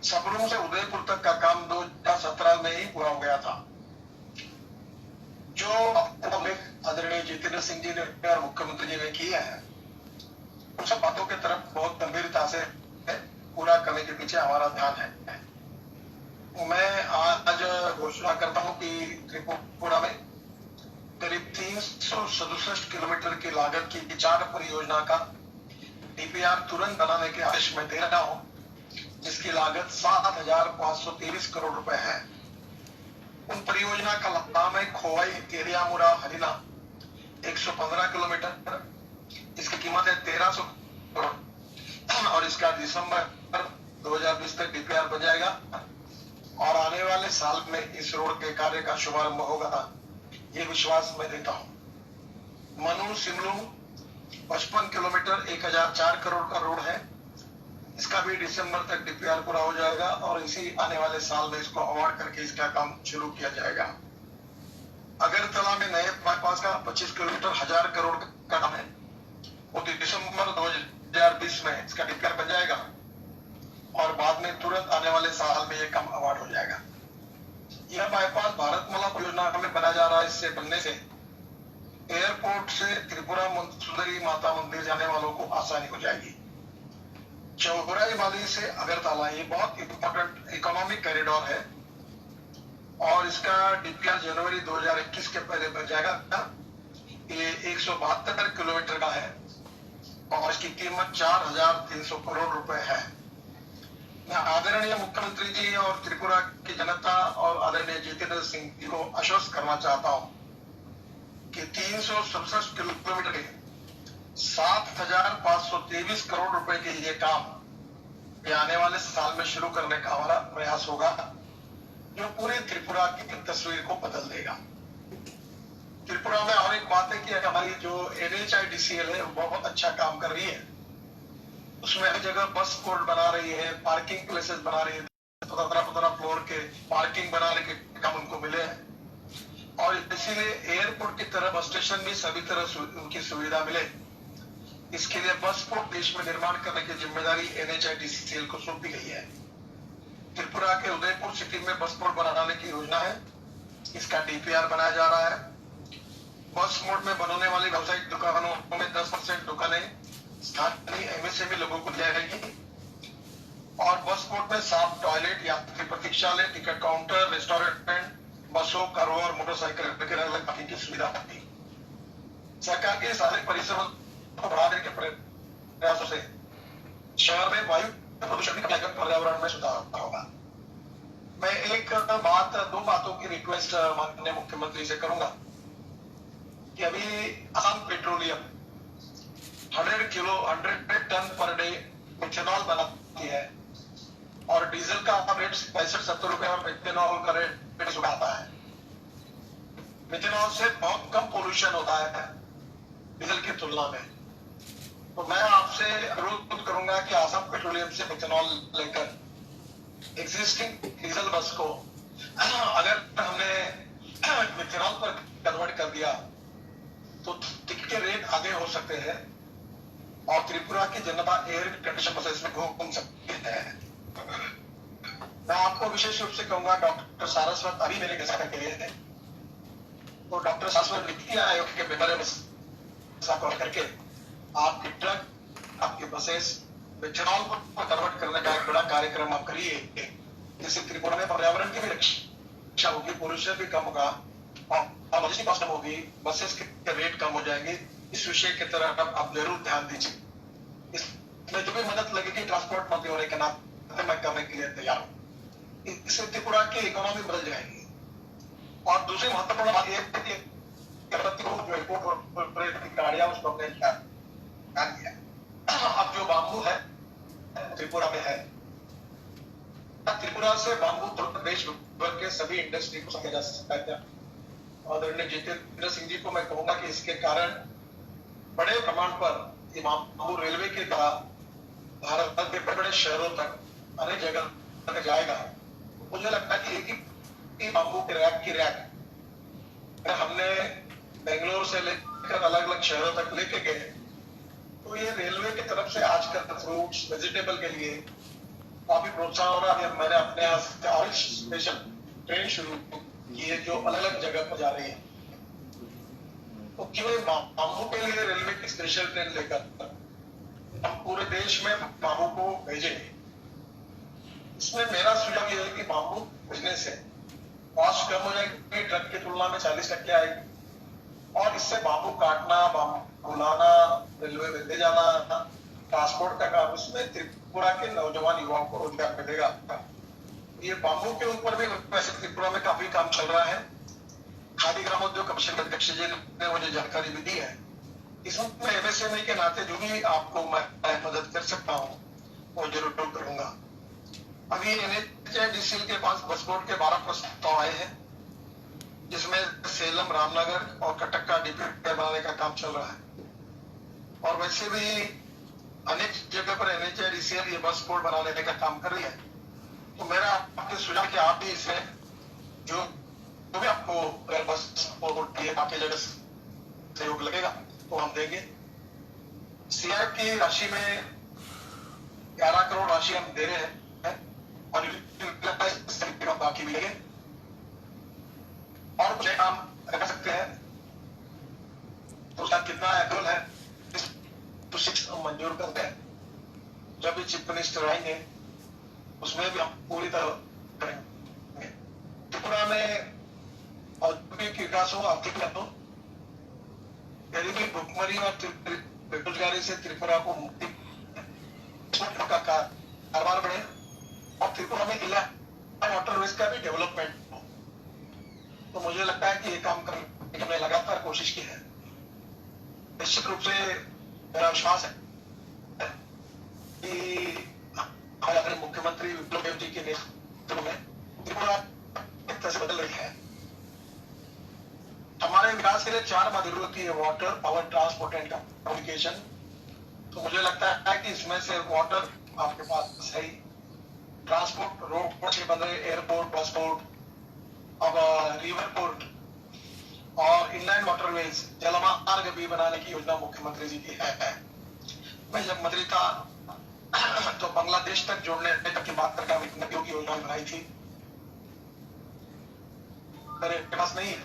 Speaker 3: सबरूम से उदयपुर तक का काम 2017 में ही पूरा हो गया था। जो आदरणीय जितेंद्र सिंह जी ने और मुख्यमंत्री जी ने किया है, उन सब बातों की तरफ बहुत गंभीरता से पूरा करने के पीछे हमारा ध्यान है। मैं आज घोषणा करता हूं कि त्रिपुरा में करीब 367 किलोमीटर की लागत की विचार परियोजना का डीपीआर तुरंत बनाने के आदेश में दे रहा हूं, जिसकी लागत 7,523 करोड़ रुपए है। उन परियोजना का नाम है खोवाई एरियामुरा हरिना 115 किलोमीटर, इसकी कीमत है 1300 करोड़ और इसका दिसंबर 2020 तक डीपीआर बन जाएगा और आने वाले साल में इस रोड के कार्य का शुभारंभ होगा, ये विश्वास मैं देता हूं। मनु सिमलू 55 किलोमीटर 1004 करोड़ का रोड है, इसका भी दिसंबर तक डीपीआर पूरा हो जाएगा और इसी आने वाले साल में इसको अवार्ड करके इसका काम शुरू किया जाएगा। अगरतला में नए बाईपास का 25 किलोमीटर 1000 करोड़ का काम है, वो दिसंबर 2020 में इसका डीपीआर बन जाएगा और बाद में तुरंत आने वाले साल में यह काम अवार्ड हो जाएगा। यह बाईपास भारतमाला परियोजना में बना जा रहा है। इससे बनने से एयरपोर्ट से त्रिपुरा सुंदरी माता मंदिर जाने वालों को आसानी हो जाएगी। चौराई वाली से अगरतला ये बहुत इंपॉर्टेंट इकोनॉमिक कॉरिडोर है और इसका डीपीआर जनवरी 2021 के पहले बन जाएगा। ये 172 किलोमीटर का है और इसकी कीमत 4,300 करोड़ रुपए है। मैं आदरणीय मुख्यमंत्री जी और त्रिपुरा की जनता और आदरणीय जितेंद्र सिंह जी को आश्वस्त करना चाहता हूं कि 367 किलोमीटर के 7,523 करोड़ रुपए के ये काम ये आने वाले साल में शुरू करने का हमारा प्रयास होगा, जो पूरे त्रिपुरा की तस्वीर को बदल देगा। त्रिपुरा में और एक बात है कि हमारी जो NHIDCL है वो बहुत अच्छा काम कर रही है। उसमें हर जगह बस कोर्ट बना रही है, पार्किंग प्लेसेस बना रही है, 15 फ्लोर के पार्किंग बनाने के काम उनको मिले हैं और इसीलिए एयरपोर्ट की तरह बस स्टेशन भी सभी तरह उनकी सुविधा मिले, इसके लिए बस पोर्ट देश में निर्माण करने की जिम्मेदारी NHIDCL को सौंपी गई है। त्रिपुरा के उदयपुर सिटी में बस पोर्ट बनाने की योजना है, इसका डीपीआर बनाया जा रहा है। बस मोड में बनने वाली व्यावसायिक दुकानों में 10% दुकानें स्थानीय MSME लोगों को दी जाएगी और बस पोर्ट में साफ टॉयलेट, यात्री प्रतीक्षालय, टिकट काउंटर, रेस्टोरेंट, बसों, कारों और मोटरसाइकिल के अलग पार्किंग की सुविधा होगी। सरकार के सारे परिसरों को बढ़ाने के प्रयासों से शहर में वायु प्रदूषण का पर्यावरण में सुधार होगा। मैं दो बातों की रिक्वेस्ट माननीय मुख्यमंत्री से करूंगा कि अभी Assam petroleum 100 ton per day methanol बनाती है और डीजल का रेट 65-70 रुपए और मिथेनॉल का रेट आता है। मिथेनॉल से बहुत कम पोल्यूशन होता है डीजल की तुलना में। तो मैं आपसे अनुरोध करूंगा कि आसाम पेट्रोलियम से मिथेनॉल लेकर एग्जिस्टिंग डीजल बस को अगर हमने मिथेनॉल पर कन्वर्ट कर दिया तो टिकट के रेट आगे हो सकते हैं और त्रिपुरा की जनता एयर कंडीशन बसेस में घूम सकती है। मैं आपको विशेष रूप से कहूंगा, डॉक्टर सारस्वत अभी मेरे के लिए थे, तो डॉक्टर सारस्वत नीति आयोग के मेंबर कॉल करके आपके ट्रक, आपके बसेस मिथेनॉल को कन्वर्ट करने का एक बड़ा कार्यक्रम आप करिए, जिससे त्रिपुरा में पर्यावरण की भी रक्षा होगी, पोल्यूशन भी कम होगा और लॉजिस्टिक कॉस्ट कम होगी, बसेस के रेट कम हो जाएंगे। इस विषय की तरफ आप जरूर ध्यान दीजिए। इसमें जो भी मदद लगेगी ट्रांसपोर्ट मंत्री होने के नाते मैं करने के लिए तैयार हूँ। इससे त्रिपुरा की इकोनॉमी बदल जाएगी। और दूसरी महत्वपूर्ण बात यह है कि गाड़ियां उसको अपने किया। अब जो बाम्बू है त्रिपुरा में है, त्रिपुरा से बाम्बू प्रदेश भर के सभी इंडस्ट्री को समझा जा सकता है। आदरणीय जितेंद्र सिंह जी को मैं कहूंगा कि इसके कारण बड़े प्रमाण पर ये बाम्बू रेलवे के द्वारा भारत के बड़े बड़े शहरों तक अनेक जगह तक जाएगा। मुझे लगता है कि एक ही बाम्बू के रैक हमने बेंगलोर से लेकर अलग अलग शहरों तक लेके गए, तो ये रेलवे की तरफ से आजकल फ्रूट्स वेजिटेबल के लिए काफी प्रोत्साहन हो रहा है। मैंने अपने यहाँ स्पेशल ट्रेन शुरू की है जो अलग अलग जगह पर जा रही है। तो क्यों बाम्बू के लिए रेलवे की स्पेशल ट्रेन लेकर हम पूरे देश में बाम्बू को भेजेंगे। इसमें मेरा सुझाव यह है कि बाम्बू भेजने से कॉस्ट कम हो जाएगी, ट्रक की तुलना में 40% आएगी, और इससे बाम्बू काटना, बाम्बू लाना, रेलवे में ले जाना, ट्रांसपोर्ट का काम, इसमें त्रिपुरा के नौजवान युवाओं को रोजगार मिलेगा। ये बाम्बू के ऊपर भी वैसे त्रिपुरा में काफी काम चल रहा है। खादी ग्रामोद्योग कमीशन के अध्यक्ष जी ने मुझे जानकारी भी दी है। इसमें एमएसएमई के नाते जो भी आपको मैं मदद कर सकता हूँ वो जरूर करूंगा। अभी NHIDCL के पास बस बोर्ड के 12 प्रस्ताव आए हैं, जिसमें सेलम, रामनगर और कटक का डीपी बनाने का काम चल रहा है। और वैसे भी अनेक जगह पर NHIDCL ये बस बोर्ड बनाने का काम कर रही है। तो मेरा आपके सुझाव कि आप भी इसमें जो भी आपको बस बोर्ड की बाकी जगह सहयोग लगेगा तो हम देंगे। CIF की राशि में 11 करोड़ राशि हम दे रहे हैं और बाकी भी लगे और कुछ काम कर सकते हैं। तो उसका कितना अप्रूवल है तो 6 मंजूर करते हैं। जब भी चीफ मिनिस्टर आएंगे उसमें भी हम पूरी तरह करेंगे। त्रिपुरा में औद्योगिक विकास हो, आर्थिक विकास हो, गरीबी, भुखमरी और बेरोजगारी से त्रिपुरा को मुक्ति का कारोबार बढ़े और त्रिपुरा में वाटरवेज का भी डेवलपमेंट हो। तो मुझे लगता है कि ये काम करने की हमने लगातार कोशिश की है। निश्चित रूप से मेरा विश्वास है कि हमारे मुख्यमंत्री विप्लव देव जी के नेतृत्व में त्रिपुरा एक तरह से बदल रही है। हमारे विकास के लिए 4 बात जरूरत है, water, power, transport and communication. तो मुझे लगता है कि इसमें से वाटर आपके पास है, ट्रांसपोर्ट रोड अच्छे बन रहे, एयरपोर्ट, पासपोर्ट, अब रिवर पोर्ट और इनलाइन वाटरवेज, जलमार्ग भी बनाने की योजना मुख्यमंत्री जी की है। मैं जब मंत्री था तो बांग्लादेश तक जोड़ने तक की बात करके नदियों की योजना बनाई थी। मेरे पास नहीं है,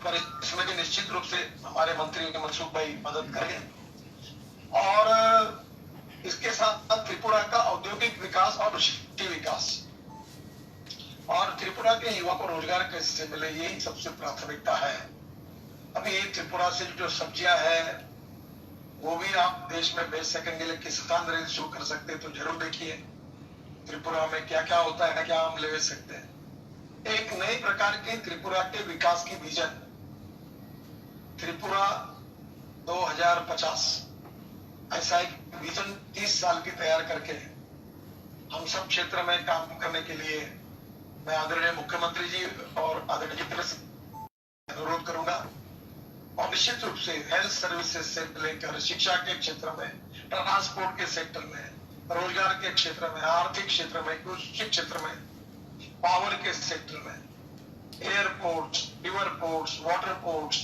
Speaker 3: पर इसमें भी निश्चित रूप से हमारे मंत्री मनसुख भाई मदद करेंगे। और इसके साथ त्रिपुरा का औद्योगिक विकास और कृषि विकास और त्रिपुरा के युवा को रोजगार कैसे मिले, यही सबसे प्राथमिकता है। अभी त्रिपुरा से जो सब्जियां हैं वो भी आप देश में बेच सकेंगे, लेकिन किसान रेल शुरू कर सकते हैं। तो जरूर देखिए त्रिपुरा में क्या क्या होता है, क्या हम ले बेच सकते हैं। एक नई प्रकार की त्रिपुरा के विकास की विजन त्रिपुरा 2050 ऐसा एक विजन 30 साल की तैयार करके हम सब क्षेत्र में काम करने के लिए मैं आदरणीय मुख्यमंत्री जी और आदरणीय जितेंद्र सिंह अनुरोध करूंगा। और निश्चित रूप से हेल्थ सर्विसेज से लेकर शिक्षा के क्षेत्र में, ट्रांसपोर्ट के सेक्टर में, रोजगार के क्षेत्र में, आर्थिक क्षेत्र में, कृषि क्षेत्र में, पावर के सेक्टर में, airport, river ports, water ports,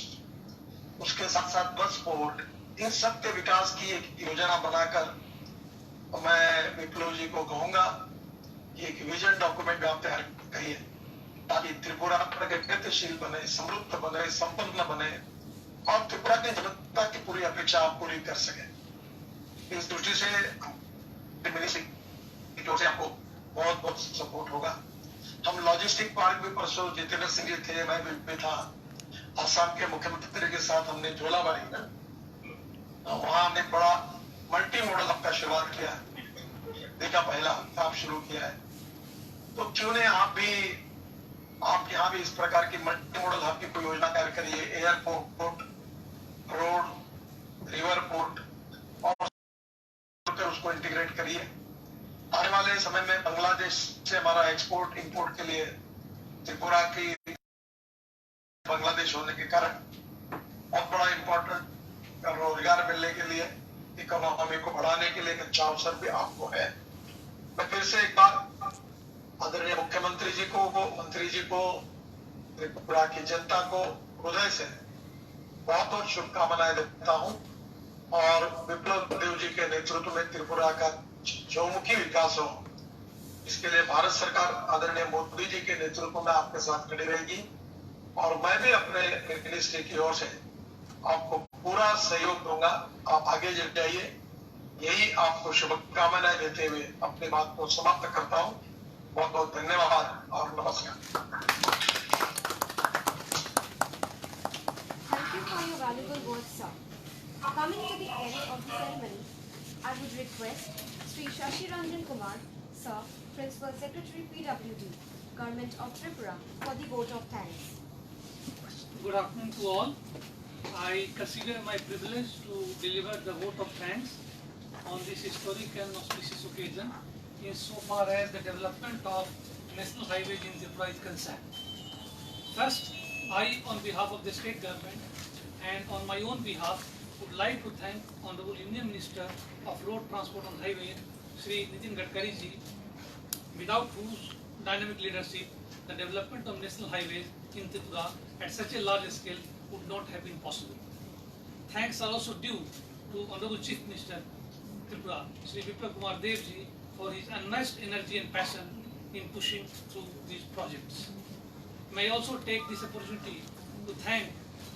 Speaker 3: उसके साथ साथ बस पोर्ट, इन सब के विकास की एक योजना बनाकर मैं विप्लव जी को कहूंगा कि एक विजन डॉक्यूमेंट आप तैयार करिए ताकि त्रिपुरा प्रगतिशील बने, समृद्ध बने, संपन्न बने और त्रिपुरा की जनता की पूरी अपेक्षा आप पूरी कर सके। इस दृष्टि से मिनिस्ट्री की ओर से आपको बहुत बहुत सपोर्ट होगा। हम लॉजिस्टिक पार्क में परसों जितेंद्र सिंह जी थे, मैं भी था, असम के मुख्यमंत्री के साथ हमने जोलाबाड़ी में वहां हमने बड़ा मल्टी मॉडल हब का शुरुआत किया, देखा पहला आप शुरू किया है, तो क्यों नहीं आप यहाँ भी इस प्रकार की मल्टी मॉडल हब की कोई योजना तैयार करिए। एयरपोर्ट, रोड, रिवर पोर्ट और उसको इंटीग्रेट करिए। आने वाले समय में बांग्लादेश से हमारा एक्सपोर्ट इंपोर्ट के लिए त्रिपुरा की बांग्लादेश होने के कारण बहुत बड़ा इंपॉर्टेंट रोजगार मिलने के लिए, इकोनॉमी को बढ़ाने के लिए एक अच्छा अवसर भी आपको है। मैं फिर से एक बार आदरणीय मुख्यमंत्री जी को, मंत्री जी को, त्रिपुरा की जनता को हृदय से बहुत बहुत शुभकामनाएं देता हूं और विप्लव देव जी के नेतृत्व में त्रिपुरा का चौमुखी विकास हो, इसके लिए भारत सरकार आदरणीय मोदी जी के नेतृत्व में आपके साथ खड़ी रहेगी और मैं भी अपने मिनिस्ट्री की ओर से आपको पूरा सहयोग दूंगा। आप आगे जाइए, यही आपको शुभकामनाएं देते हुए अपनी बात को समाप्त करता हूं। बहुत बहुत धन्यवाद और नमस्कार।
Speaker 1: Thank you for your valuable words, sir. Coming to the end of the ceremony, I would request Sri Shashi Ranjan Kumar, sir, Principal Secretary PWD, Government of Tripura, for the vote of thanks.
Speaker 7: Good afternoon to all. I consider my privilege to deliver the vote of thanks on this historic and auspicious occasion insofar as the development of national highways in Tripura is concerned. First, I, on behalf of the state government and on my own behalf, would like to thank Honorable Union Minister of Road Transport and Highway, Shri Nitin Gadkari ji, without whose dynamic leadership, the development of national highways in Tripura at such a large scale would not have been possible. Thanks are also due to Honorable Chief Minister Tripura, Shri Biplab Kumar Dev ji, for his unmatched energy and passion in pushing through these projects. May I also take this opportunity to thank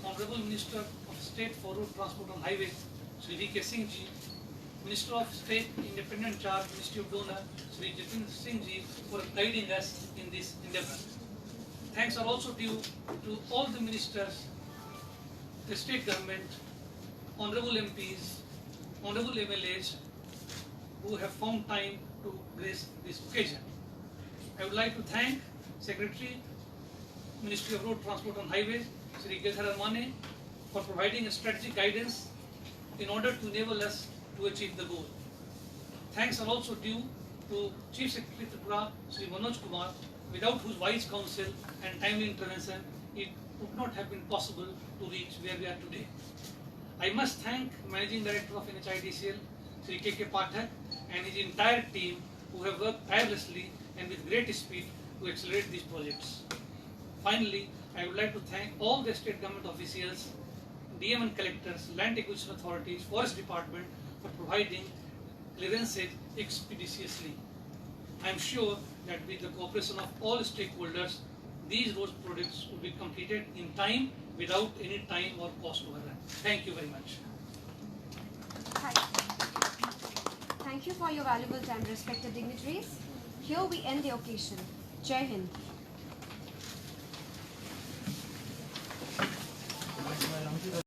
Speaker 7: Honorable Minister of State for Road Transport and Highways, Shri V.K. Singh ji, Minister of State Independent Charge, Ministry of Donor, Shri Jiten Singh ji, for guiding us in this endeavor. Thanks are also due to all the ministers, the state government, honorable MPs, honorable MLAs who have found time to grace this occasion. I would like to thank Secretary, Ministry of Road Transport and Highways, Shri Giridhar Mane, for providing a strategic guidance in order to enable us to achieve the goal. Thanks are also due to Chief Secretary Tripura, Shri Manoj Kumar, without whose wise counsel and timely intervention, it would not have been possible to reach where we are today. I must thank Managing Director of NHIDCL, Shri K.K. Pathak, and his entire team who have worked tirelessly and with great speed to accelerate these projects. Finally, I would like to thank all the state government officials, DM and collectors, land acquisition authorities, forest department for providing clearances expeditiously. I am sure that with the cooperation of all stakeholders, these road projects will be completed in time without any time or cost overrun. Thank you very much.
Speaker 1: Thank you for your valuable time, respected dignitaries. Here we end the occasion. Jai Hind.